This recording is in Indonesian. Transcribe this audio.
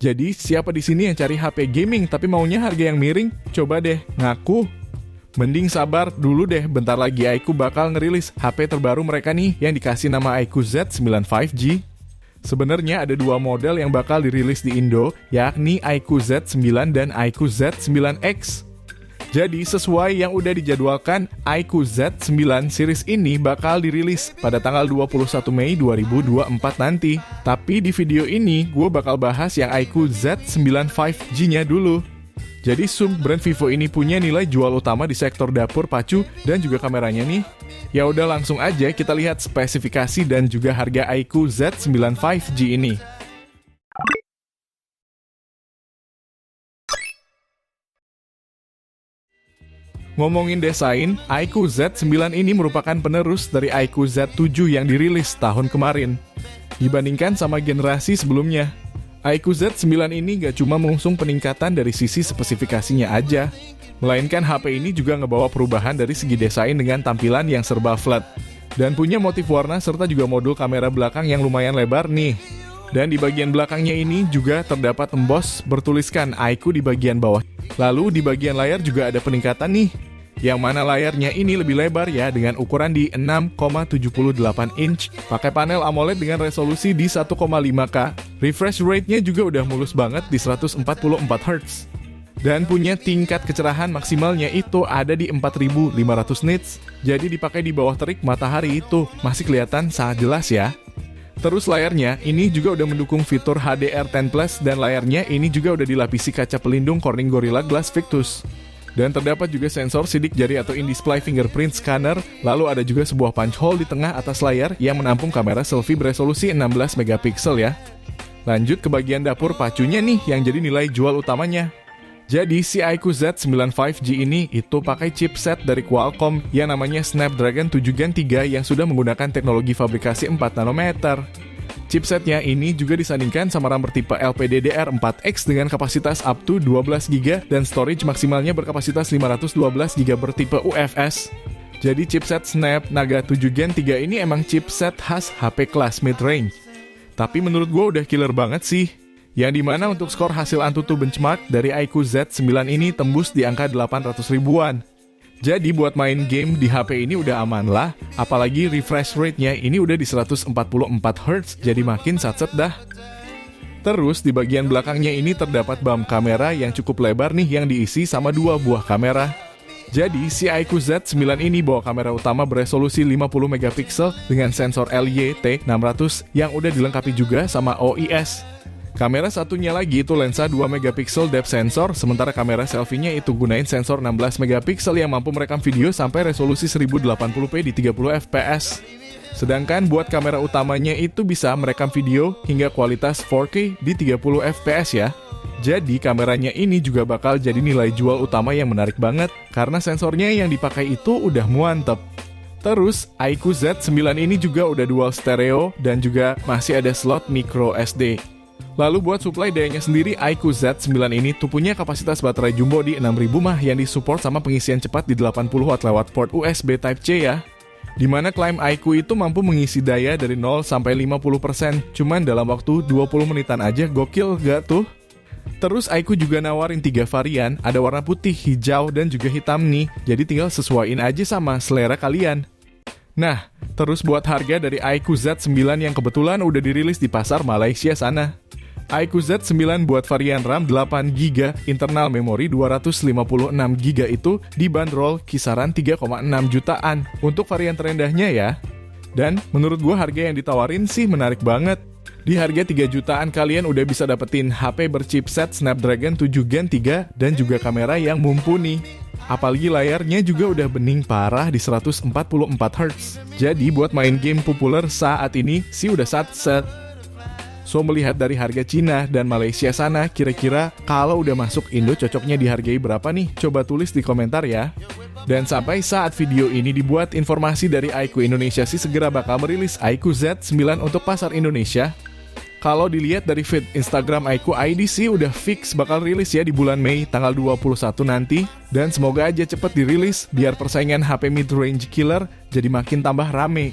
Jadi siapa di sini yang cari HP gaming tapi maunya harga yang miring? Coba deh, ngaku. Mending sabar dulu deh, bentar lagi iQOO bakal ngerilis HP terbaru mereka nih yang dikasih nama iQOO Z9 5G. Sebenarnya ada dua model yang bakal dirilis di Indo, yakni iQOO Z9 dan iQOO Z9X. Jadi sesuai yang udah dijadwalkan, iQOO Z9 series ini bakal dirilis pada tanggal 21 Mei 2024 nanti. Tapi di video ini, gue bakal bahas yang iQOO Z9 5G-nya dulu. Jadi brand Vivo ini punya nilai jual utama di sektor dapur, pacu, dan juga kameranya nih. Ya udah langsung aja kita lihat spesifikasi dan juga harga iQOO Z9 5G ini. Ngomongin desain, iQOO Z9 ini merupakan penerus dari iQOO Z7 yang dirilis tahun kemarin. Dibandingkan sama generasi sebelumnya, iQOO Z9 ini gak cuma mengusung peningkatan dari sisi spesifikasinya aja, melainkan HP ini juga ngebawa perubahan dari segi desain dengan tampilan yang serba flat. Dan punya motif warna serta juga modul kamera belakang yang lumayan lebar nih. Dan di bagian belakangnya ini juga terdapat emboss bertuliskan iQOO di bagian bawah. Lalu di bagian layar juga ada peningkatan nih, yang mana layarnya ini lebih lebar ya dengan ukuran di 6,78 inch, pakai panel AMOLED dengan resolusi di 1,5K. Refresh rate-nya juga udah mulus banget di 144 Hz. Dan punya tingkat kecerahan maksimalnya itu ada di 4500 nits. Jadi dipakai di bawah terik matahari itu masih kelihatan sangat jelas ya. Terus layarnya ini juga udah mendukung fitur HDR10+, dan layarnya ini juga udah dilapisi kaca pelindung Corning Gorilla Glass Victus. Dan terdapat juga sensor sidik jari atau in-display fingerprint scanner, lalu ada juga sebuah punch hole di tengah atas layar yang menampung kamera selfie beresolusi 16 megapiksel ya. Lanjut ke bagian dapur pacunya nih yang jadi nilai jual utamanya. Jadi si iQOO Z9 5G ini itu pakai chipset dari Qualcomm yang namanya Snapdragon 7 Gen 3 yang sudah menggunakan teknologi fabrikasi 4 nanometer. Chipsetnya ini juga disandingkan sama RAM bertipe LPDDR4X dengan kapasitas up to 12GB dan storage maksimalnya berkapasitas 512GB bertipe UFS. Jadi chipset Snapdragon 7 Gen 3 ini emang chipset khas HP kelas mid-range. Tapi menurut gue udah killer banget sih. Yang dimana untuk skor hasil AnTuTu benchmark dari iQOO Z9 ini tembus di angka 800 ribuan. Jadi buat main game di HP ini udah aman lah, apalagi refresh rate-nya ini udah di 144 Hz, jadi makin satset dah. Terus di bagian belakangnya ini terdapat bump kamera yang cukup lebar nih yang diisi sama dua buah kamera. Jadi si iQOO Z9 ini bawa kamera utama beresolusi 50 megapiksel dengan sensor LYT600 yang udah dilengkapi juga sama OIS. Kamera satunya lagi itu lensa 2 megapiksel depth sensor, sementara kamera selfie-nya itu gunain sensor 16 megapiksel yang mampu merekam video sampai resolusi 1080p di 30 fps. Sedangkan buat kamera utamanya itu bisa merekam video hingga kualitas 4K di 30 fps ya. Jadi kameranya ini juga bakal jadi nilai jual utama yang menarik banget karena sensornya yang dipakai itu udah muantep. Terus iQOO Z9 ini juga udah dual stereo dan juga masih ada slot micro SD. Lalu buat suplai dayanya sendiri, iQOO Z9 ini tuh punya kapasitas baterai jumbo di 6000 mAh yang disupport sama pengisian cepat di 80W lewat port USB Type-C ya. Dimana klaim iQOO itu mampu mengisi daya dari 0 sampai 50%, cuman dalam waktu 20 menitan aja, gokil gak tuh? Terus iQOO juga nawarin 3 varian, ada warna putih, hijau, dan juga hitam nih, jadi tinggal sesuaiin aja sama selera kalian. Nah, terus buat harga dari iQOO Z9 yang kebetulan udah dirilis di pasar Malaysia sana. iQOO Z9 buat varian RAM 8GB, internal memori 256GB itu dibanderol kisaran 3,6 jutaan untuk varian terendahnya ya. Dan menurut gua harga yang ditawarin sih menarik banget. Di harga 3 jutaan kalian udah bisa dapetin HP berchipset Snapdragon 7 Gen 3 dan juga kamera yang mumpuni. Apalagi layarnya juga udah bening parah di 144 Hz. Jadi buat main game populer saat ini sih udah satset. So melihat dari harga Cina dan Malaysia sana, kira-kira kalau udah masuk Indo cocoknya dihargai berapa nih? Coba tulis di komentar ya. Dan sampai saat video ini dibuat, informasi dari iQOO Indonesia sih segera bakal merilis iQOO Z9 untuk pasar Indonesia. Kalau dilihat dari feed Instagram iQOO ID sih udah fix bakal rilis ya di bulan Mei tanggal 21 nanti. Dan semoga aja cepet dirilis biar persaingan HP mid-range killer jadi makin tambah rame.